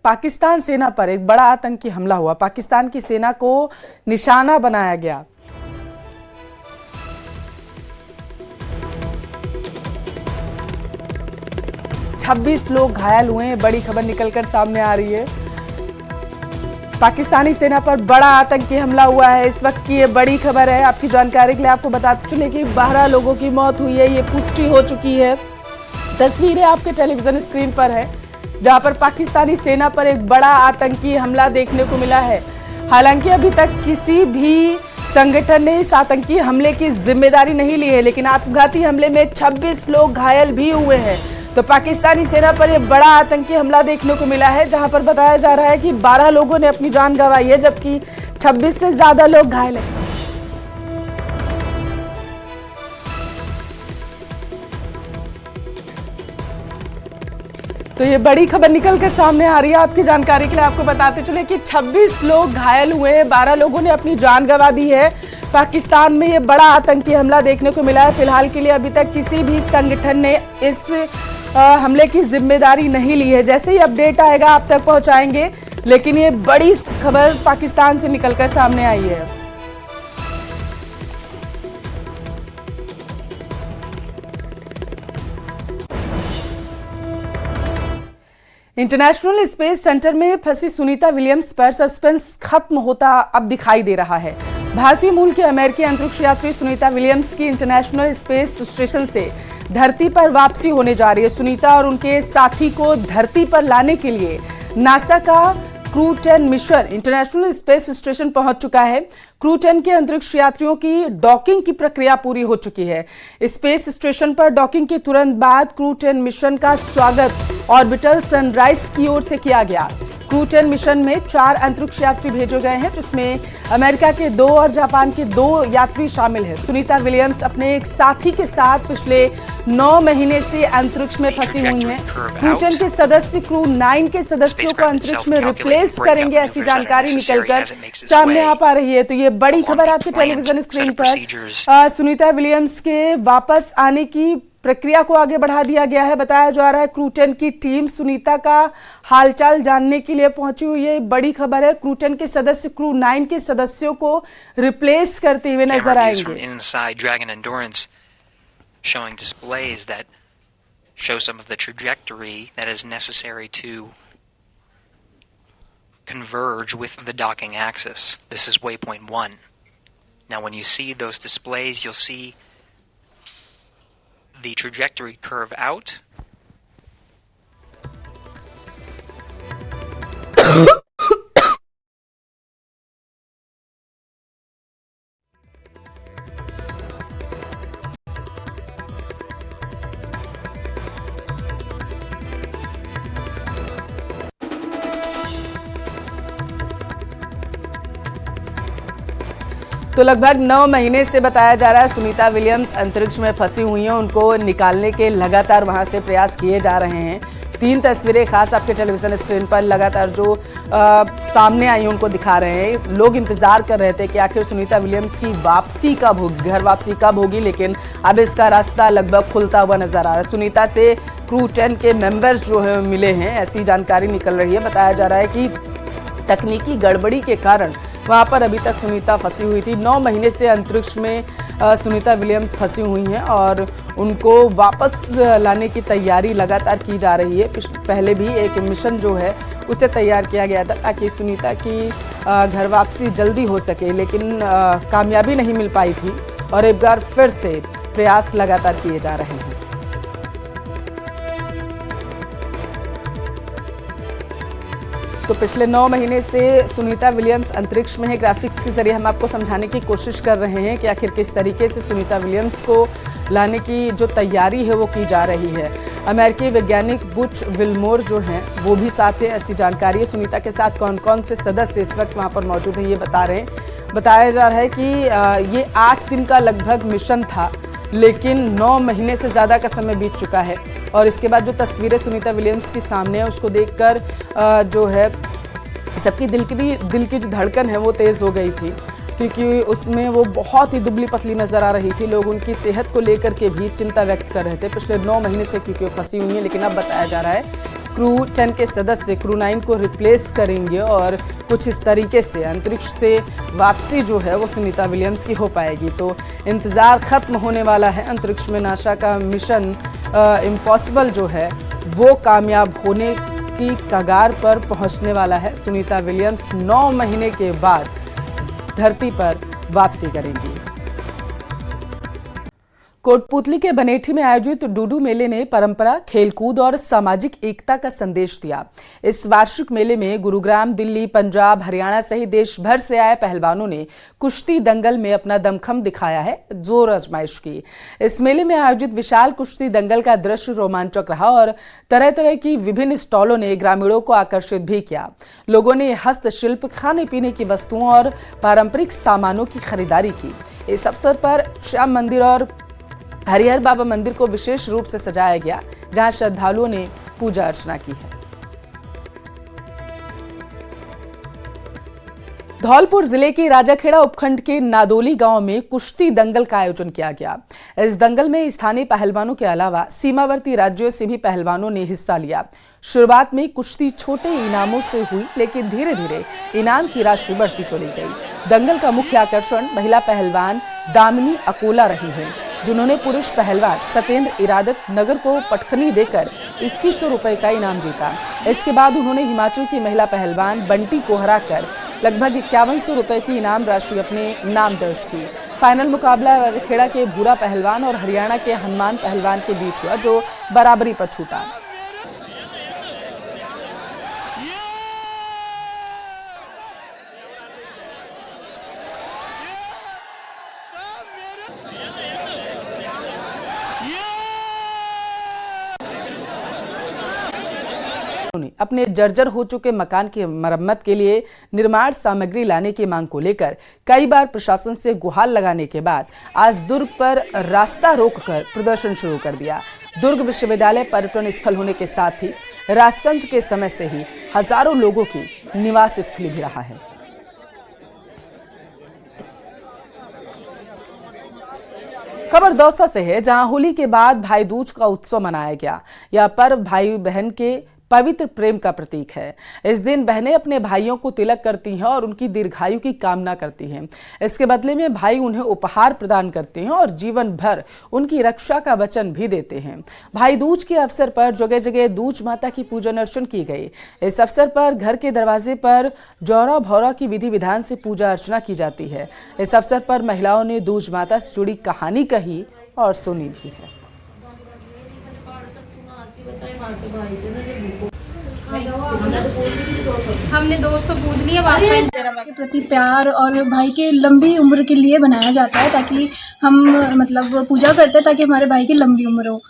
पाकिस्तान सेना पर एक बड़ा आतंकी हमला हुआ। पाकिस्तान की सेना को निशाना बनाया गया। छब्बीस लोग घायल हुए हैं। बड़ी खबर निकलकर सामने आ रही है। पाकिस्तानी सेना पर बड़ा आतंकी हमला हुआ है। इस वक्त की ये बड़ी खबर है। आपकी जानकारी के लिए आपको बताते चले कि 12 लोगों की मौत हुई है। ये पुष्टि हो चुकी है। तस्वीरें आपके टेलीविजन स्क्रीन पर है, जहां पर पाकिस्तानी सेना पर एक बड़ा आतंकी हमला देखने को मिला है। हालांकि अभी तक किसी भी संगठन ने इस आतंकी हमले की जिम्मेदारी नहीं ली है, लेकिन आत्मघाती हमले में 26 लोग घायल भी हुए हैं। तो पाकिस्तानी सेना पर यह बड़ा आतंकी हमला देखने को मिला है, जहां पर बताया जा रहा है कि 12 लोगों ने अपनी जान गंवाई है, जबकि 26 से ज्यादा लोग घायल हैं। तो ये बड़ी खबर निकल कर सामने आ रही है। आपकी जानकारी के लिए आपको बताते चले कि 26 लोग घायल हुए हैं, 12 लोगों ने अपनी जान गंवा दी है। पाकिस्तान में ये बड़ा आतंकी हमला देखने को मिला है। फिलहाल के लिए अभी तक किसी भी संगठन ने इस हमले की जिम्मेदारी नहीं ली है। जैसे ही अपडेट आएगा आप तक पहुंचाएंगे, लेकिन ये बड़ी खबर पाकिस्तान से निकलकर सामने आई है। इंटरनेशनल स्पेस सेंटर में फंसी सुनीता विलियम्स पर सस्पेंस खत्म होता अब दिखाई दे रहा है। भारतीय मूल के अमेरिकी अंतरिक्ष यात्री सुनीता विलियम्स की इंटरनेशनल स्पेस स्टेशन से धरती पर वापसी होने जा रही है। सुनीता और उनके साथी को धरती पर लाने के लिए नासा का crew 10 mission international space station पहुंच चुका है। क्रू 10 के अंतरिक्ष यात्रियों की डॉकिंग की प्रक्रिया पूरी हो चुकी है। स्पेस स्टेशन पर डॉकिंग के तुरंत बाद क्रू 10 मिशन का स्वागत ऑर्बिटल सनराइज की ओर से किया गया। क्रू 10 मिशन में 4 अंतरिक्ष यात्री भेजे गए हैं, जिसमें अमेरिका के 2 और जापान के 2 यात्री शामिल हैं। सुनीता विलियम्स अपने एक साथी के साथ पिछले 9 महीने से अंतरिक्ष में फंसी हुई हैं। क्रू 10 के सदस्य क्रू 9 के सदस्यों को अंतरिक्ष में रिप्लेस करेंगे, ऐसी जानकारी निकलकर सामने आ पा रही है। तो ये बड़ी खबर आपके टेलीविजन स्क्रीन पर सुनीता विलियम्स के वापस आने की प्रक्रिया को आगे बढ़ा दिया गया है। बताया जा रहा है क्रू 10 की टीम सुनीता का हालचाल जानने के लिए पहुंची हुई है। बड़ी खबर है। क्रू 10 के सदस्य क्रू 9 के सदस्यों को रिप्लेस करते हुए नजर आएंगे। Showing displays that show some of the trajectory that is necessary to converge with the docking axis. This is waypoint 1. Now when you see those displays, you'll see the trajectory curve out. तो लगभग 9 महीने से बताया जा रहा है Sunita Williams अंतरिक्ष में फंसी हुई हैं। उनको निकालने के लगातार वहां से प्रयास किए जा रहे हैं। 3 तस्वीरें खास आपके टेलीविजन स्क्रीन पर लगातार जो सामने आई उनको दिखा रहे हैं। लोग इंतजार कर रहे थे कि आखिर सुनीता विलियम्स की वापसी कब होगी, घर वापसी कब होगी, लेकिन अब इसका रास्ता लगभग खुलता हुआ नजर आ रहा है। सुनीता से क्रू 10 के मेंबर्स जो है मिले हैं, ऐसी जानकारी निकल रही है। बताया जा रहा है कि तकनीकी गड़बड़ी के कारण वहां पर अभी तक सुनीता फंसी हुई थी। 9 महीने से अंतरिक्ष में सुनीता विलियम्स फंसी हुई हैं और उनको वापस लाने की तैयारी लगातार की जा रही है। पहले भी एक मिशन जो है उसे तैयार किया गया था ताकि सुनीता की घर वापसी जल्दी हो सके, लेकिन कामयाबी नहीं मिल पाई थी और एक बार फिर से प्रयास लगातार किए जा रहे हैं। तो पिछले 9 महीने से सुनीता विलियम्स अंतरिक्ष में है। ग्राफिक्स के जरिए हम आपको समझाने की कोशिश कर रहे हैं कि आखिर किस तरीके से सुनीता विलियम्स को लाने की जो तैयारी है वो की जा रही है। अमेरिकी वैज्ञानिक बुच विल्मोर जो हैं वो भी साथ हैं, ऐसी जानकारी है। सुनीता के साथ कौन कौन से सदस्य इस वक्त वहाँ पर मौजूद हैं ये बता रहे हैं। बताया जा रहा है कि ये 8 दिन का लगभग मिशन था, लेकिन 9 महीने से ज़्यादा का समय बीत चुका है। और इसके बाद जो तस्वीरें सुनीता विलियम्स की सामने है उसको देखकर जो है सबकी दिल की जो धड़कन है वो तेज़ हो गई थी, क्योंकि उसमें वो बहुत ही दुबली पतली नज़र आ रही थी। लोग उनकी सेहत को लेकर के भी चिंता व्यक्त कर रहे थे पिछले 9 महीने से, क्योंकि वो फंसी हुई हैं। लेकिन अब बताया जा रहा है क्रू 10 के सदस्य क्रू 9 को रिप्लेस करेंगे और कुछ इस तरीके से अंतरिक्ष से वापसी जो है वो सुनीता विलियम्स की हो पाएगी। तो इंतज़ार ख़त्म होने वाला है। अंतरिक्ष में नासा का मिशन इम्पॉसिबल जो है वो कामयाब होने की कगार पर पहुंचने वाला है। सुनीता विलियम्स 9 महीने के बाद धरती पर वापसी करेंगी। कोटपुतली के बनेठी में आयोजित डूडू मेले ने परंपरा, खेलकूद और सामाजिक एकता का संदेश दिया। इस वार्षिक मेले में गुरुग्राम, दिल्ली, पंजाब, हरियाणा सहित देश भर से आए पहलवानों ने कुश्ती दंगल में अपना दमखम दिखाया है, जोर आजमाइश की। इस मेले में आयोजित विशाल कुश्ती दंगल का दृश्य रोमांचक रहा और तरह तरह की विभिन्न स्टॉलों ने ग्रामीणों को आकर्षित भी किया। लोगों ने हस्तशिल्प, खाने पीने की वस्तुओं और पारंपरिक सामानों की खरीदारी की। इस अवसर पर श्याम मंदिर और हरिहर बाबा मंदिर को विशेष रूप से सजाया गया, जहां श्रद्धालुओं ने पूजा अर्चना की है। धौलपुर जिले के राजाखेड़ा उपखंड के नादोली गांव में कुश्ती दंगल का आयोजन किया गया। इस दंगल में स्थानीय पहलवानों के अलावा सीमावर्ती राज्यों से भी पहलवानों ने हिस्सा लिया। शुरुआत में कुश्ती छोटे इनामों से हुई, लेकिन धीरे धीरे इनाम की राशि बढ़ती चली गई। दंगल का मुख्य आकर्षण महिला पहलवान दामिनी अकोला रही है, जिन्होंने पुरुष पहलवान सत्येंद्र इरादत नगर को पटखनी देकर 2100 रुपए का इनाम जीता। इसके बाद उन्होंने हिमाचल की महिला पहलवान बंटी को हराकर लगभग 5100 रुपए की इनाम राशि अपने नाम दर्ज की। फाइनल मुकाबला राजाखेड़ा के भूरा पहलवान और हरियाणा के हनुमान पहलवान के बीच हुआ, जो बराबरी पर छूटा। अपने जर्जर हो चुके मकान की मरम्मत के लिए निर्माण सामग्री लाने की मांग को लेकर कई बार प्रशासन से गुहार लगाने के बाद आज दुर्ग पर रास्ता रोककर प्रदर्शन शुरू कर दिया। दुर्ग विश्वविद्यालय पर्यटन स्थल होने के साथ ही राजतंत्र के समय से ही हजारों लोगों की निवास स्थली भी रहा है। खबर दौसा से है, जहां होली के बाद भाई दूज का उत्सव मनाया गया। यह पर्व भाई बहन के पवित्र प्रेम का प्रतीक है। इस दिन बहनें अपने भाइयों को तिलक करती हैं और उनकी दीर्घायु की कामना करती हैं। इसके बदले में भाई उन्हें उपहार प्रदान करते हैं और जीवन भर उनकी रक्षा का वचन भी देते हैं। भाई दूज के अवसर पर जगह जगह दूज माता की पूजन अर्चन की गई। इस अवसर पर घर के दरवाजे पर जौरा भौरा की विधि विधान से पूजा अर्चना की जाती है। इस अवसर पर महिलाओं ने दूज माता से जुड़ी कहानी कही और सुनी भी है। हमने दोस्त तो पूछ लिया बात के प्रति प्यार और भाई के लंबी उम्र के लिए बनाया जाता है, ताकि हम मतलब पूजा करते हैं ताकि हमारे भाई की लंबी उम्र हो।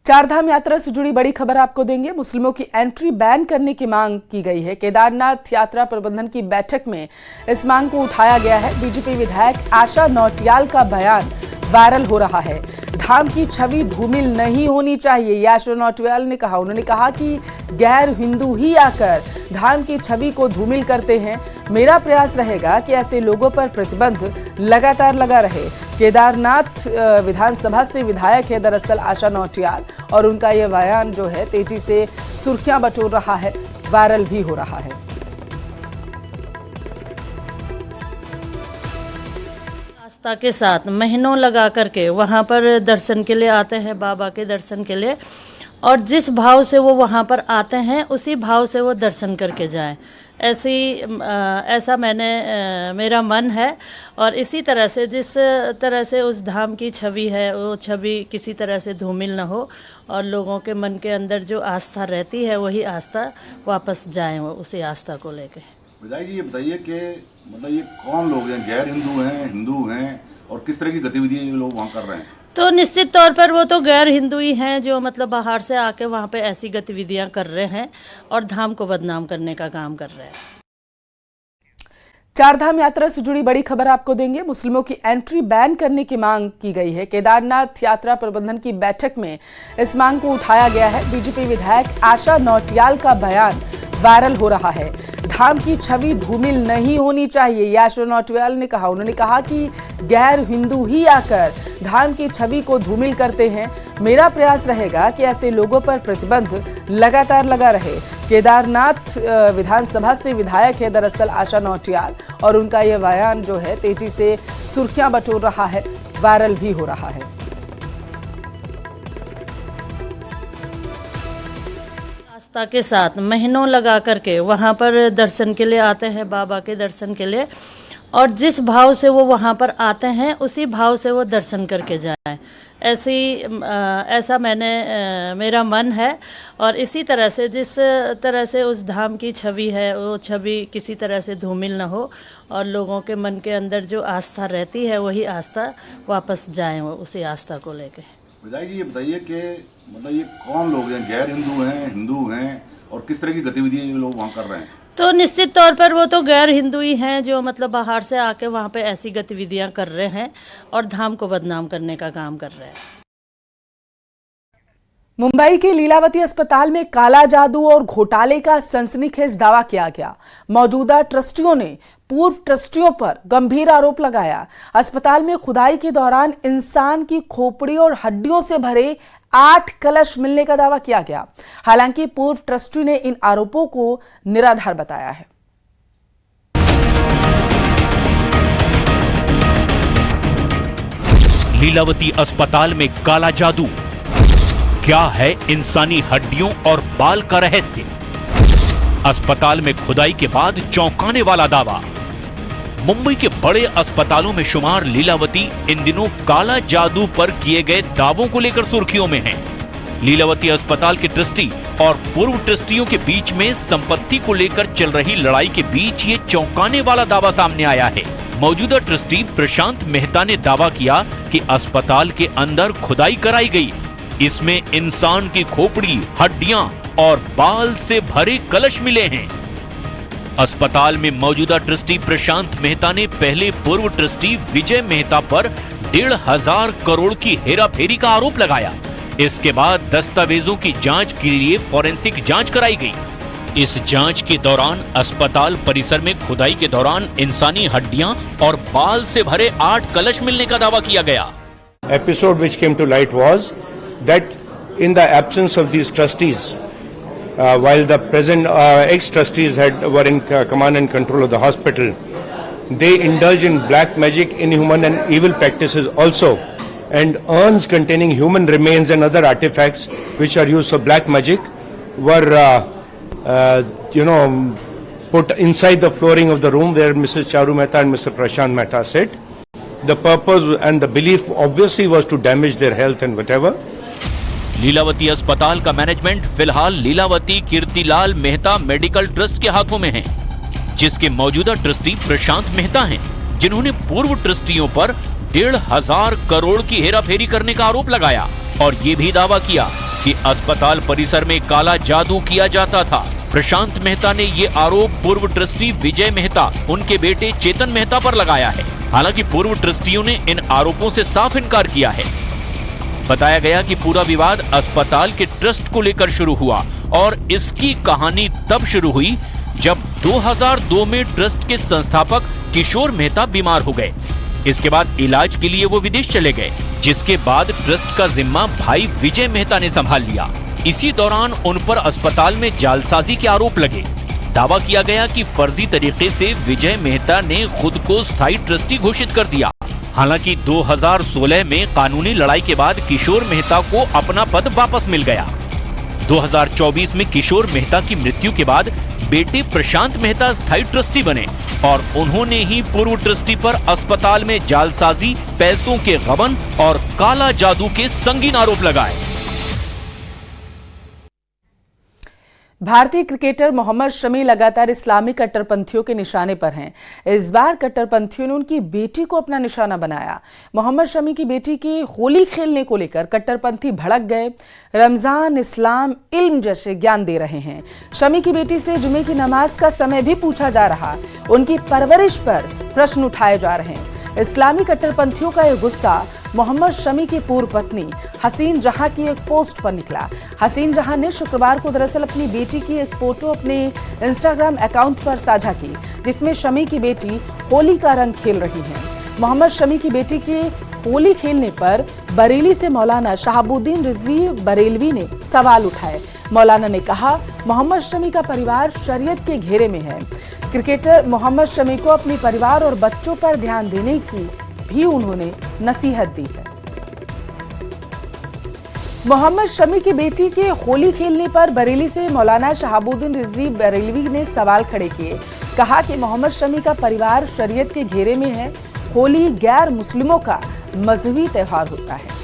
चारधाम यात्रा से जुड़ी बड़ी खबर आपको देंगे। मुस्लिमों की एंट्री बैन करने की मांग की गई है। केदारनाथ यात्रा प्रबंधन की बैठक में इस मांग को उठाया गया है। बीजेपी विधायक आशा नौटियाल का बयान वायरल हो रहा है। धाम की छवि धूमिल नहीं होनी चाहिए, ये आशा नौटियाल ने कहा। उन्होंने कहा कि गैर हिंदू ही आकर धाम की छवि को धूमिल करते हैं। मेरा प्रयास रहेगा कि ऐसे लोगों पर प्रतिबंध लगातार लगा रहे। केदारनाथ विधानसभा से विधायक है दरअसल आशा नौटियाल, और उनका यह बयान जो है तेजी से सुर्खियां बटोर रहा है, वायरल भी हो रहा है। आस्था के साथ महीनों लगा करके वहाँ पर दर्शन के लिए आते हैं, बाबा के दर्शन के लिए, और जिस भाव से वो वहाँ पर आते हैं उसी भाव से वो दर्शन करके जाएं। ऐसा मेरा मन है। और इसी तरह से जिस तरह से उस धाम की छवि है वो छवि किसी तरह से धूमिल न हो और लोगों के मन के अंदर जो आस्था रहती है वही आस्था वापस जाए वो उसी आस्था को लेके। विधायक जी ये बताइए कि मतलब ये कौन लोग हैं, गैर हिंदू हैं, हिंदू हैं, और किस तरह की गतिविधियां ये लोग वहाँ कर रहे हैं? तो निश्चित तौर पर वो तो गैर हिंदू ही हैं जो मतलब बाहर से आके वहाँ पे ऐसी गतिविधियां कर रहे हैं और धाम को बदनाम करने का काम कर रहे हैं। चारधाम यात्रा से जुड़ी बड़ी खबर आपको देंगे। मुस्लिमों की एंट्री बैन करने की मांग की गई है। केदारनाथ यात्रा प्रबंधन की बैठक में इस मांग को उठाया गया है। बीजेपी विधायक आशा नौटियाल का बयान वायरल हो रहा है। धाम की छवि धूमिल नहीं होनी चाहिए, ये एस्ट्रोनॉटवेल ने कहा। उन्होंने कहा कि गैर हिंदू ही आकर धाम की छवि को धूमिल करते हैं। मेरा प्रयास रहेगा कि ऐसे लोगों पर प्रतिबंध लगातार लगा रहे। केदारनाथ विधानसभा से विधायक है दरअसल आशा नौटियाल, और उनका यह बयान जो है तेजी से सुर्खियां बटोर रहा है, वायरल भी हो रहा है। आस्था के साथ महीनों लगा करके वहाँ पर दर्शन के लिए आते हैं, बाबा के दर्शन के लिए, और जिस भाव से वो वहाँ पर आते हैं उसी भाव से वो दर्शन करके जाएं। ऐसा मेरा मन है, और इसी तरह से जिस तरह से उस धाम की छवि है वो छवि किसी तरह से धूमिल न हो, और लोगों के मन के अंदर जो आस्था रहती है वही आस्था वापस जाए, वो उसी आस्था को लेके। विधायक जी, ये बताइए कि मतलब ये कौन लोग हैं, गैर हिंदू हैं और किस तरह की गतिविधियां ये लोग वहाँ कर रहे हैं? तो निश्चित तौर पर वो तो गैर हिंदू ही हैं, जो मतलब बाहर से आके वहाँ पे ऐसी गतिविधियां कर रहे हैं और धाम को बदनाम करने का काम कर रहे हैं। मुंबई के लीलावती अस्पताल में काला जादू और घोटाले का सनसनीखेज दावा किया गया। मौजूदा ट्रस्टियों ने पूर्व ट्रस्टियों पर गंभीर आरोप लगाया। अस्पताल में खुदाई के दौरान इंसान की खोपड़ी और हड्डियों से भरे 8 कलश मिलने का दावा किया गया। हालांकि पूर्व ट्रस्टी ने इन आरोपों को निराधार बताया है। लीलावती अस्पताल में काला जादू, क्या है इंसानी हड्डियों और बाल का रहस्य? अस्पताल में खुदाई के बाद चौंकाने वाला दावा। मुंबई के बड़े अस्पतालों में शुमार लीलावती इन दिनों काला जादू पर किए गए दावों को लेकर सुर्खियों में है। लीलावती अस्पताल के ट्रस्टी और पूर्व ट्रस्टियों के बीच में संपत्ति को लेकर चल रही लड़ाई के बीच ये चौंकाने वाला दावा सामने आया है। मौजूदा ट्रस्टी प्रशांत मेहता ने दावा किया कि अस्पताल के अंदर खुदाई कराई गई, इसमें इंसान की खोपड़ी, हड्डियां और बाल से भरे कलश मिले हैं। अस्पताल में मौजूदा ट्रस्टी प्रशांत मेहता ने पहले पूर्व ट्रस्टी विजय मेहता पर 1,500 करोड़ की हेराफेरी का आरोप लगाया। इसके बाद दस्तावेजों की जांच के लिए फॉरेंसिक जांच कराई गई। इस जांच के दौरान अस्पताल परिसर में खुदाई के दौरान इंसानी हड्डियां और बाल से भरे 8 कलश मिलने का दावा किया गया। Episode which came to light was that in the absence of these trustees, while the present ex-trustees were in command and control of the hospital, they indulged in black magic, inhuman and evil practices also, and urns containing human remains and other artifacts which are used for black magic were put inside the flooring of the room where Mrs. Charu Mehta and Mr. Prashant Mehta sat. The purpose and the belief obviously was to damage their health and whatever. Lilavati अस्पताल का management फिलहाल Lilavati Kirtilal Mehta medical trust के हाथों में है, जिसके मौजूदा trustee प्रशांत मेहता हैं, जिन्होंने पूर्व ट्रस्टियों पर 1,500 करोड़ की हेराफेरी करने का आरोप लगाया और ये भी दावा किया कि अस्पताल परिसर में काला जादू किया जाता था। प्रशांत मेहता ने ये आरोप पूर्व ट्रस्टी विजय मेहता, उनके बेटे चेतन मेहता पर लगाया है। हालांकि पूर्व ट्रस्टियों ने इन आरोपों से साफ इनकार किया है। बताया गया कि पूरा विवाद अस्पताल के ट्रस्ट को लेकर शुरू हुआ और इसकी कहानी तब शुरू हुई जब 2002 में ट्रस्ट के संस्थापक किशोर मेहता बीमार हो गए। इसके बाद इलाज के लिए वो विदेश चले गए, जिसके बाद ट्रस्ट का जिम्मा भाई विजय मेहता ने संभाल लिया। इसी दौरान उन पर अस्पताल में जालसाजी के आरोप लगे। दावा किया गया कि फर्जी तरीके से विजय मेहता ने खुद को स्थायी ट्रस्टी घोषित कर दिया। हालांकि 2016 में कानूनी लड़ाई के बाद किशोर मेहता को अपना पद वापस मिल गया। 2024 में किशोर मेहता की मृत्यु के बाद बेटे प्रशांत मेहता स्थायी ट्रस्टी बने और उन्होंने ही पूर्व ट्रस्टी पर अस्पताल में जालसाजी, पैसों के गबन और काला जादू के संगीन आरोप लगाए। भारतीय क्रिकेटर मोहम्मद शमी लगातार इस्लामी कट्टरपंथियों के निशाने पर हैं। इस बार कट्टरपंथियों ने उनकी बेटी को अपना निशाना बनाया। मोहम्मद शमी की बेटी के होली खेलने को लेकर कट्टरपंथी भड़क गए। रमजान, इस्लाम, इल्म जैसे ज्ञान दे रहे हैं। शमी की बेटी से जुमे की नमाज का समय भी पूछा जा रहा। उनकी परवरिश पर प्रश्न उठाए जा रहे हैं। इस्लामी कट्टरपंथियों का यह गुस्सा मोहम्मद शमी की पूर्व पत्नी हसीन जहां की एक पोस्ट पर निकला। हसीन जहां ने शुक्रवार को दरअसल अपनी बेटी की एक फोटो अपने इंस्टाग्राम अकाउंट पर साझा की, जिसमें शमी की बेटी होली का रंग खेल रही हैं। मोहम्मद शमी की बेटी के होली खेलने पर बरेली से मौलाना शहाबुद्दीन रिजवी बरेलवी ने सवाल उठाए। मौलाना ने कहा, मोहम्मद शमी का परिवार शरीयत के घेरे में है। क्रिकेटर मोहम्मद शमी को अपने परिवार और बच्चों पर ध्यान देने की भी उन्होंने नसीहत दी है। मोहम्मद शमी की बेटी के होली खेलने पर बरेली से मौलाना शहाबुद्दीन रिजवी बरेलवी ने सवाल खड़े किए। कहा कि मोहम्मद शमी का परिवार शरीयत के घेरे में है। होली गैर मुस्लिमों का मजहबी त्योहार होता है।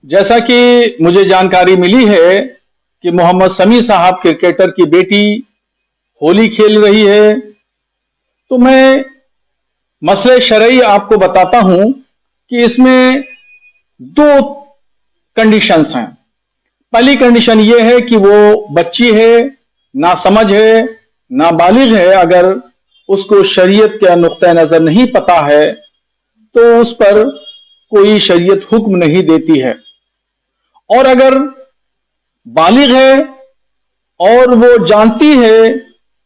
जैसा कि मुझे जानकारी मिली है कि मोहम्मद शमी साहब क्रिकेटर की बेटी होली खेल रही है, तो मैं मसले शरई आपको बताता हूं कि इसमें दो कंडीशंस हैं। पहली कंडीशन ये है कि वो बच्ची है, ना समझ है, ना बालिग है। अगर उसको शरीयत के नुक्ता नजर नहीं पता है तो उस पर कोई शरीयत हुक्म नहीं देती है। और अगर बालिग है और वो जानती है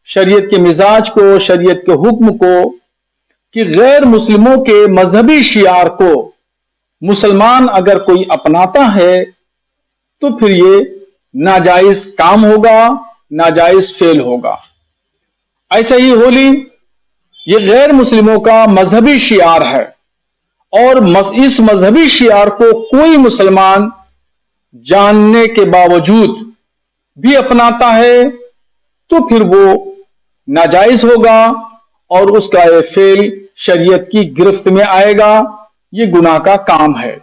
शरीयत के मिजाज को, शरीयत के हुक्म को, कि गैर मुस्लिमों के मजहबी शियार को मुसलमान अगर कोई अपनाता है तो फिर ये नाजायज काम होगा, नाजायज फेल होगा। ऐसे ही होली ये गैर मुस्लिमों का मजहबी शियार है और इस मजहबी शियार को कोई मुसलमान जानने के बावजूद भी अपनाता है तो फिर वो नाजायज होगा और उसका ये फेल शरीयत की गिरफ्त में आएगा। ये गुनाह का काम है।